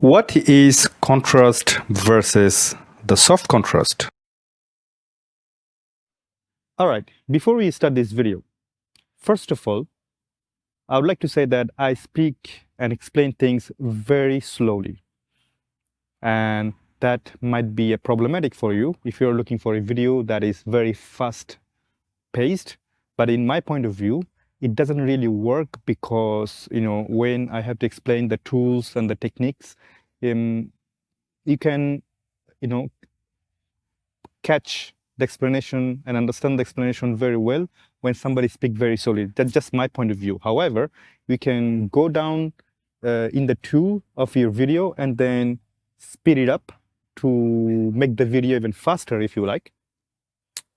What is contrast versus the soft contrast? All right, before we start this video, first of all, I would like to say that I speak and explain things very slowly. And that might be problematic for you if you're looking for a video that is very fast paced. But in my point of view, it doesn't really work because, when I have to explain the tools and the techniques, you can, catch the explanation and understand the explanation very well when somebody speaks very slowly. That's just my point of view. However, we can go down in the tool of your video and then speed it up to make the video even faster if you like.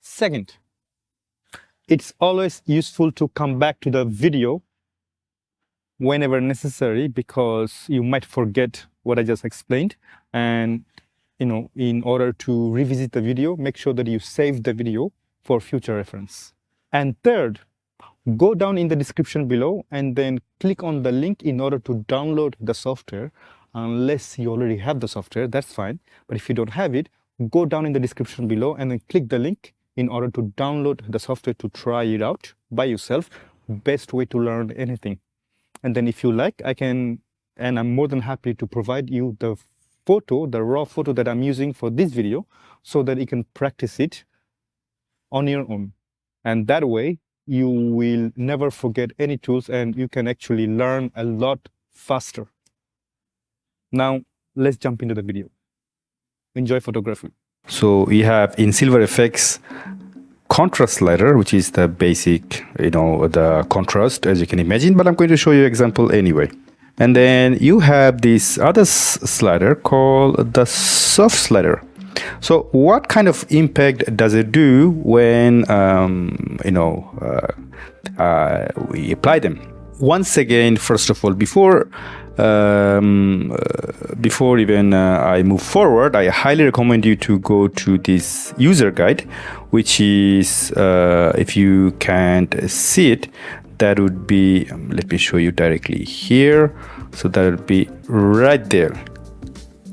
Second, it's always useful to come back to the video whenever necessary because you might forget what I just explained. And in order to revisit the video, make sure that you save the video for future reference. And third, go down in the description below and then click on the link in order to download the software. Unless you already have the software, that's fine. But if you don't have it, go down in the description below and then click the link in order to download the software to try it out by yourself. Best way to learn anything. And then if you like, I'm more than happy to provide you the raw photo that I'm using for this video so that you can practice it on your own. And that way, you will never forget any tools and you can actually learn a lot faster. Now, let's jump into the video. Enjoy photography. So we have in SIVER EFEX contrast slider, which is the basic, the contrast, as you can imagine, but I'm going to show you an example anyway. And then you have this other slider called the soft slider. So what kind of impact does it do when, we apply them? Once again, first of all, before even I move forward, I highly recommend you to go to this user guide, which is, if you can't see it, that would be, let me show you directly here. So that would be right there,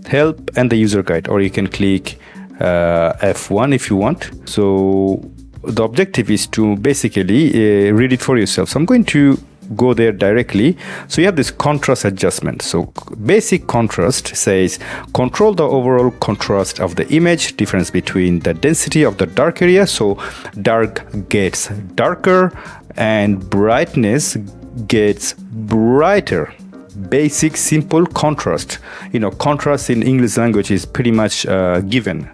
help and the user guide, or you can click F1 if you want. So the objective is to basically read it for yourself. So I'm going to go there directly. So you have this contrast adjustment. So basic contrast says control the overall contrast of the image, difference between the density of the dark area. So dark gets darker and brightness gets brighter. Basic simple contrast. Contrast in English language is pretty much given.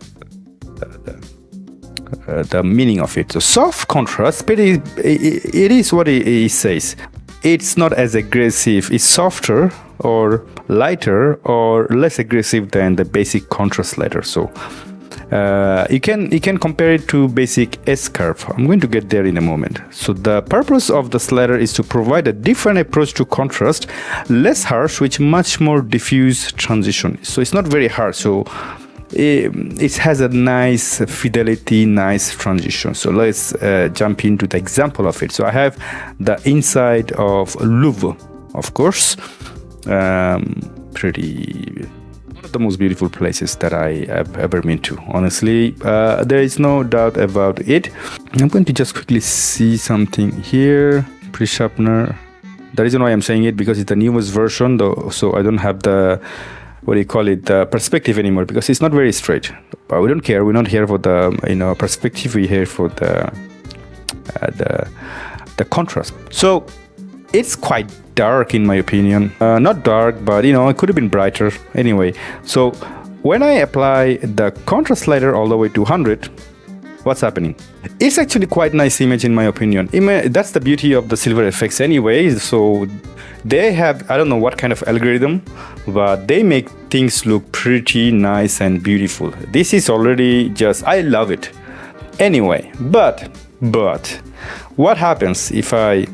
The meaning of it. So soft contrast, but it is what it says. It's not as aggressive. It's softer or lighter or less aggressive than the basic contrast slider. So you can compare it to basic S-curve. I'm going to get there in a moment. So the purpose of the slider is to provide a different approach to contrast, less harsh, with much more diffuse transition. So it's not very harsh. So it has a nice fidelity, nice transition. So let's jump into the example of it. So I have the inside of Louvre, of course. Pretty one of the most beautiful places that I have ever been to. Honestly, there is no doubt about it. I'm going to just quickly see something here. Pre-sharpener. The reason why I'm saying it because it's the newest version, though, so I don't have the the perspective anymore because it's not very straight. But we don't care. We're not here for the perspective. We're here for the contrast. So it's quite dark in my opinion. Not dark, but it could have been brighter. Anyway, so when I apply the contrast slider all the way to 100, what's happening? It's actually quite nice image in my opinion. That's the beauty of the SIVER EFEX anyway. So they have, I don't know what kind of algorithm, but they make things look pretty nice and beautiful. This is already just, I love it. Anyway, but what happens if I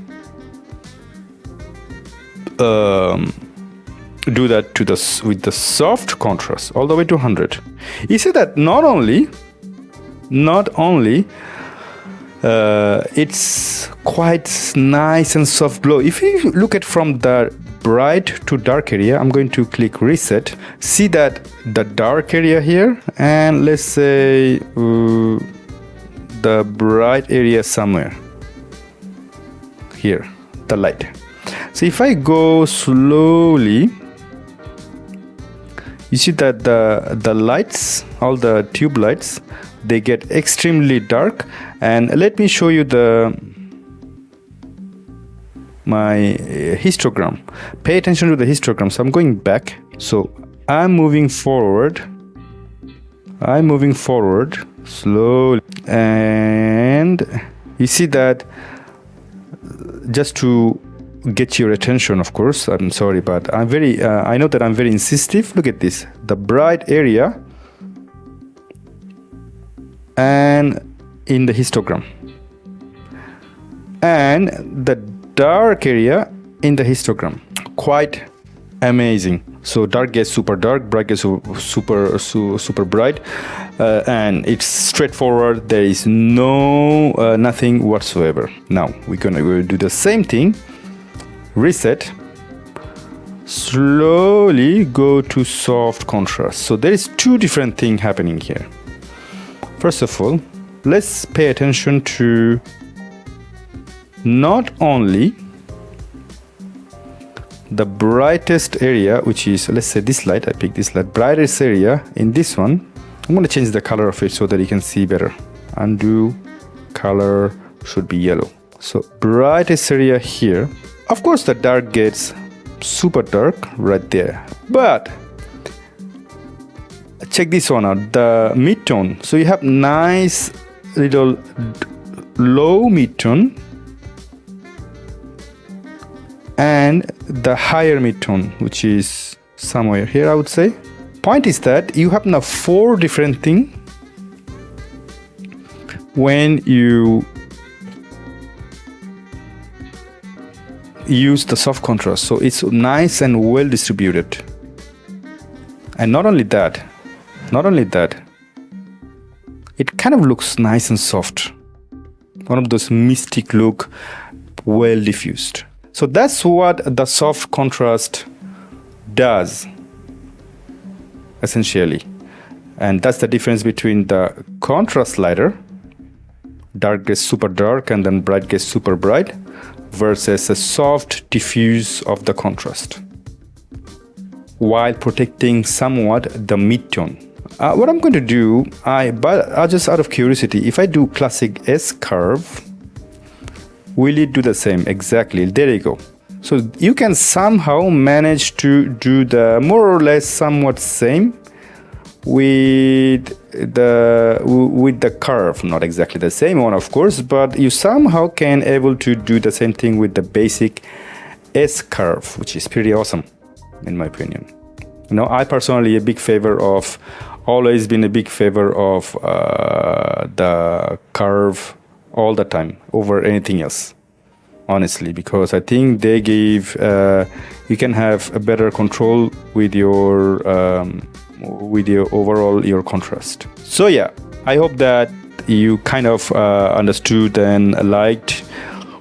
do that with the soft contrast all the way to 100? You see that not only it's quite nice and soft glow. If you look at from the bright to dark area, I'm going to click reset. See that the dark area here, and let's say the bright area somewhere here, the light. So if I go slowly, you see that the lights, all the tube lights, they get extremely dark. And let me show you my histogram. Pay attention to the histogram. So I'm going back. So I'm moving forward slowly, and you see that, just to get your attention, of course, I'm sorry, but I know that I'm very insistive. Look at this, the bright area and in the histogram, and the dark area in the histogram. Quite amazing. So dark gets super dark, bright gets super bright, and it's straightforward. There is no nothing whatsoever. Now we're gonna do the same thing. Reset. Slowly go to soft contrast. So there is two different things happening here. First of all, let's pay attention to not only the brightest area, which is, let's say this light, I pick this light, brightest area in this one. I'm going to change the color of it so that you can see better. Undo, color should be yellow. So brightest area here. Of course the dark gets super dark right there, but check this one out, the mid-tone. So you have nice little low mid-tone and the higher mid-tone, which is somewhere here, I would say. Point is that you have now four different things when you use the soft contrast. So it's nice and well distributed. And not only that, it kind of looks nice and soft. One of those mystic look, well diffused. So that's what the soft contrast does, essentially. And that's the difference between the contrast slider, dark gets super dark and then bright gets super bright, versus a soft diffuse of the contrast, while protecting somewhat the mid-tone. What I'm going to do, just out of curiosity, if I do classic S curve, will it do the same? Exactly, there you go. So you can somehow manage to do the more or less somewhat same with the curve. Not exactly the same one, of course, but you somehow can able to do the same thing with the basic S curve, which is pretty awesome, in my opinion. You know, I personally always been a big favor of the curve all the time over anything else, honestly, because I think they give you can have a better control with your overall your contrast. So yeah, I hope that you kind of understood and liked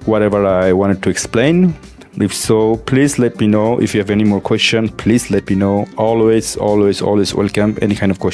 whatever I wanted to explain. If so, please let me know. If you have any more questions, please let me know. Always welcome any kind of question.